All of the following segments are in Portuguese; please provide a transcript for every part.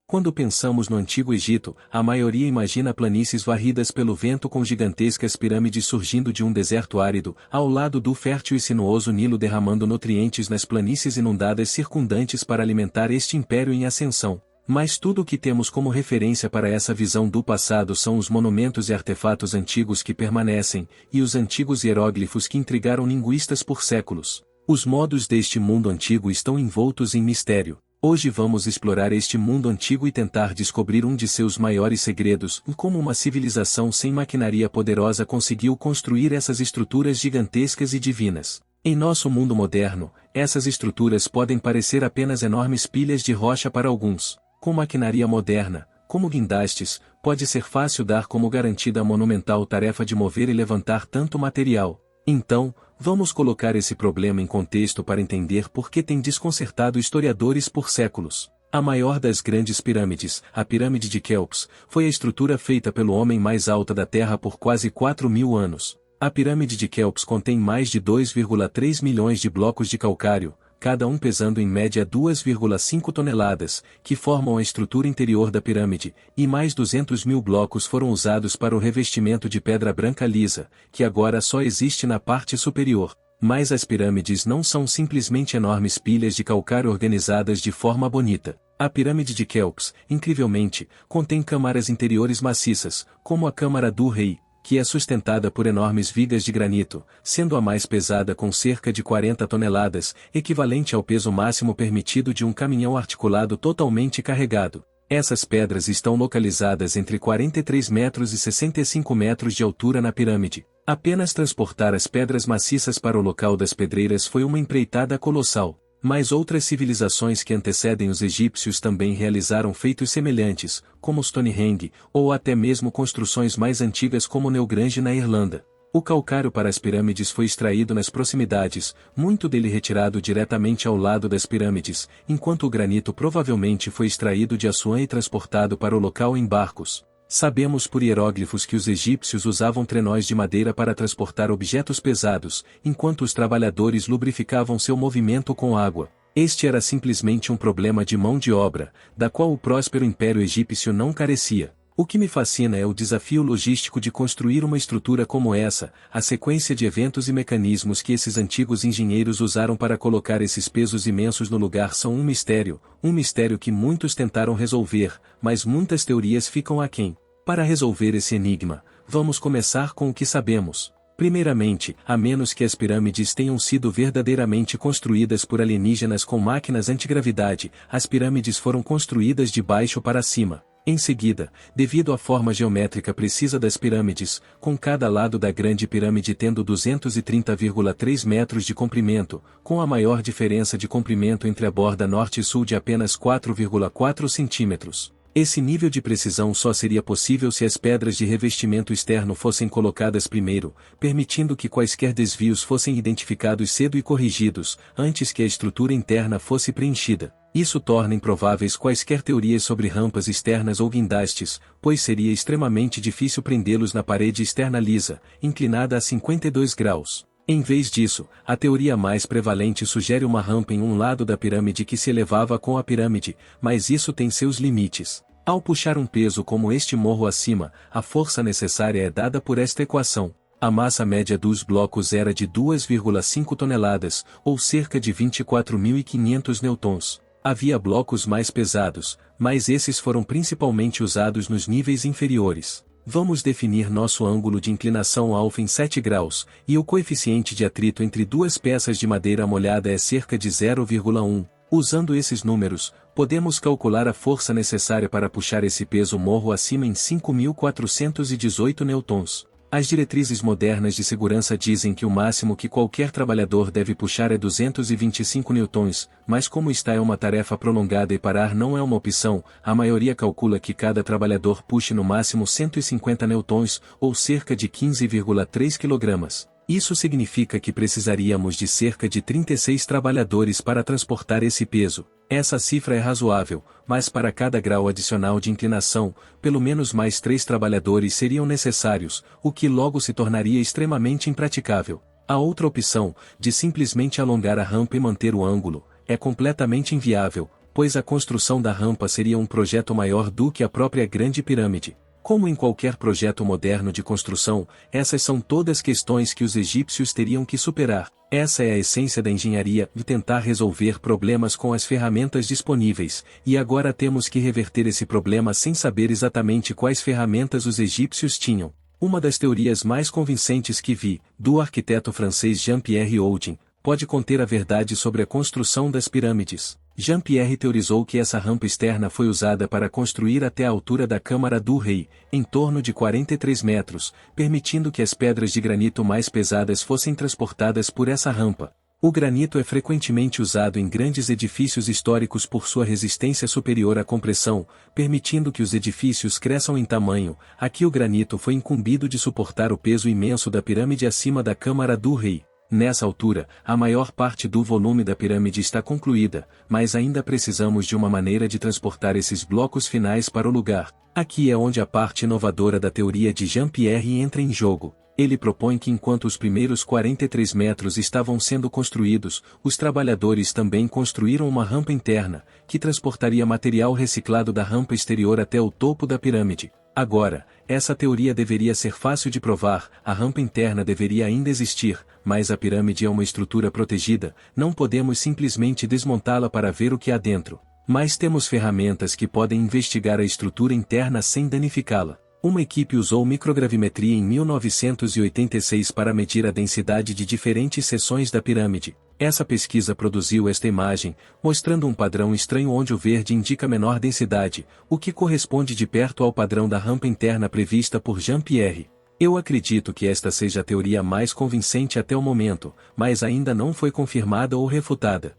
Quando pensamos no Antigo Egito, a maioria imagina planícies varridas pelo vento com gigantescas pirâmides surgindo de um deserto árido, ao lado do fértil e sinuoso Nilo derramando nutrientes nas planícies inundadas circundantes para alimentar este império em ascensão. Mas tudo o que temos como referência para essa visão do passado são os monumentos e artefatos antigos que permanecem, e os antigos hieróglifos que intrigaram linguistas por séculos. Os modos deste mundo antigo estão envoltos em mistério. Hoje vamos explorar este mundo antigo e tentar descobrir um de seus maiores segredos, como uma civilização sem maquinaria poderosa conseguiu construir essas estruturas gigantescas e divinas. Em nosso mundo moderno, essas estruturas podem parecer apenas enormes pilhas de rocha para alguns. Com maquinaria moderna, como guindastes, pode ser fácil dar como garantida a monumental tarefa de mover e levantar tanto material. Então, vamos colocar esse problema em contexto para entender por que tem desconcertado historiadores por séculos. A maior das grandes pirâmides, a Pirâmide de Quéops, foi a estrutura feita pelo homem mais alta da Terra por quase 4.000 anos. A Pirâmide de Quéops contém mais de 2,3 milhões de blocos de calcário, cada um pesando em média 2,5 toneladas, que formam a estrutura interior da pirâmide, e mais 200.000 blocos foram usados para o revestimento de pedra branca lisa, que agora só existe na parte superior. Mas as pirâmides não são simplesmente enormes pilhas de calcário organizadas de forma bonita. A Pirâmide de Quéops, incrivelmente, contém câmaras interiores maciças, como a Câmara do Rei, que é sustentada por enormes vigas de granito, sendo a mais pesada com cerca de 40 toneladas, equivalente ao peso máximo permitido de um caminhão articulado totalmente carregado. Essas pedras estão localizadas entre 43 metros e 65 metros de altura na pirâmide. Apenas transportar as pedras maciças para o local das pedreiras foi uma empreitada colossal. Mas outras civilizações que antecedem os egípcios também realizaram feitos semelhantes, como Stonehenge, ou até mesmo construções mais antigas como Newgrange na Irlanda. O calcário para as pirâmides foi extraído nas proximidades, muito dele retirado diretamente ao lado das pirâmides, enquanto o granito provavelmente foi extraído de Assuã e transportado para o local em barcos. Sabemos por hieróglifos que os egípcios usavam trenós de madeira para transportar objetos pesados, enquanto os trabalhadores lubrificavam seu movimento com água. Este era simplesmente um problema de mão de obra, da qual o próspero Império Egípcio não carecia. O que me fascina é o desafio logístico de construir uma estrutura como essa, a sequência de eventos e mecanismos que esses antigos engenheiros usaram para colocar esses pesos imensos no lugar são um mistério que muitos tentaram resolver, mas muitas teorias ficam aquém. Para resolver esse enigma, vamos começar com o que sabemos. Primeiramente, a menos que as pirâmides tenham sido verdadeiramente construídas por alienígenas com máquinas antigravidade, as pirâmides foram construídas de baixo para cima. Em seguida, devido à forma geométrica precisa das pirâmides, com cada lado da Grande Pirâmide tendo 230,3 metros de comprimento, com a maior diferença de comprimento entre a borda norte e sul de apenas 4,4 centímetros. Esse nível de precisão só seria possível se as pedras de revestimento externo fossem colocadas primeiro, permitindo que quaisquer desvios fossem identificados cedo e corrigidos, antes que a estrutura interna fosse preenchida. Isso torna improváveis quaisquer teorias sobre rampas externas ou guindastes, pois seria extremamente difícil prendê-los na parede externa lisa, inclinada a 52 graus. Em vez disso, a teoria mais prevalente sugere uma rampa em um lado da pirâmide que se elevava com a pirâmide, mas isso tem seus limites. Ao puxar um peso como este morro acima, a força necessária é dada por esta equação. A massa média dos blocos era de 2,5 toneladas, ou cerca de 24.500 newtons. Havia blocos mais pesados, mas esses foram principalmente usados nos níveis inferiores. Vamos definir nosso ângulo de inclinação alfa em 7 graus, e o coeficiente de atrito entre duas peças de madeira molhada é cerca de 0,1. Usando esses números, podemos calcular a força necessária para puxar esse peso morro acima em 5.418 newtons. As diretrizes modernas de segurança dizem que o máximo que qualquer trabalhador deve puxar é 225 newtons, mas como esta é uma tarefa prolongada e parar não é uma opção, a maioria calcula que cada trabalhador puxe no máximo 150 newtons, ou cerca de 15,3 kg. Isso significa que precisaríamos de cerca de 36 trabalhadores para transportar esse peso. Essa cifra é razoável, mas para cada grau adicional de inclinação, pelo menos mais 3 trabalhadores seriam necessários, o que logo se tornaria extremamente impraticável. A outra opção, de simplesmente alongar a rampa e manter o ângulo, é completamente inviável, pois a construção da rampa seria um projeto maior do que a própria Grande Pirâmide. Como em qualquer projeto moderno de construção, essas são todas questões que os egípcios teriam que superar. Essa é a essência da engenharia, de tentar resolver problemas com as ferramentas disponíveis, e agora temos que reverter esse problema sem saber exatamente quais ferramentas os egípcios tinham. Uma das teorias mais convincentes que vi, do arquiteto francês Jean-Pierre Houdin, pode conter a verdade sobre a construção das pirâmides. Jean-Pierre teorizou que essa rampa externa foi usada para construir até a altura da Câmara do Rei, em torno de 43 metros, permitindo que as pedras de granito mais pesadas fossem transportadas por essa rampa. O granito é frequentemente usado em grandes edifícios históricos por sua resistência superior à compressão, permitindo que os edifícios cresçam em tamanho. Aqui o granito foi incumbido de suportar o peso imenso da pirâmide acima da Câmara do Rei. Nessa altura, a maior parte do volume da pirâmide está concluída, mas ainda precisamos de uma maneira de transportar esses blocos finais para o lugar. Aqui é onde a parte inovadora da teoria de Jean-Pierre entra em jogo. Ele propõe que enquanto os primeiros 43 metros estavam sendo construídos, os trabalhadores também construíram uma rampa interna, que transportaria material reciclado da rampa exterior até o topo da pirâmide. Agora, essa teoria deveria ser fácil de provar, a rampa interna deveria ainda existir, mas a pirâmide é uma estrutura protegida, não podemos simplesmente desmontá-la para ver o que há dentro. Mas temos ferramentas que podem investigar a estrutura interna sem danificá-la. Uma equipe usou microgravimetria em 1986 para medir a densidade de diferentes seções da pirâmide. Essa pesquisa produziu esta imagem, mostrando um padrão estranho onde o verde indica menor densidade, o que corresponde de perto ao padrão da rampa interna prevista por Jean-Pierre. Eu acredito que esta seja a teoria mais convincente até o momento, mas ainda não foi confirmada ou refutada.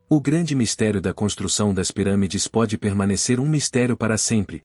O grande mistério da construção das pirâmides pode permanecer um mistério para sempre.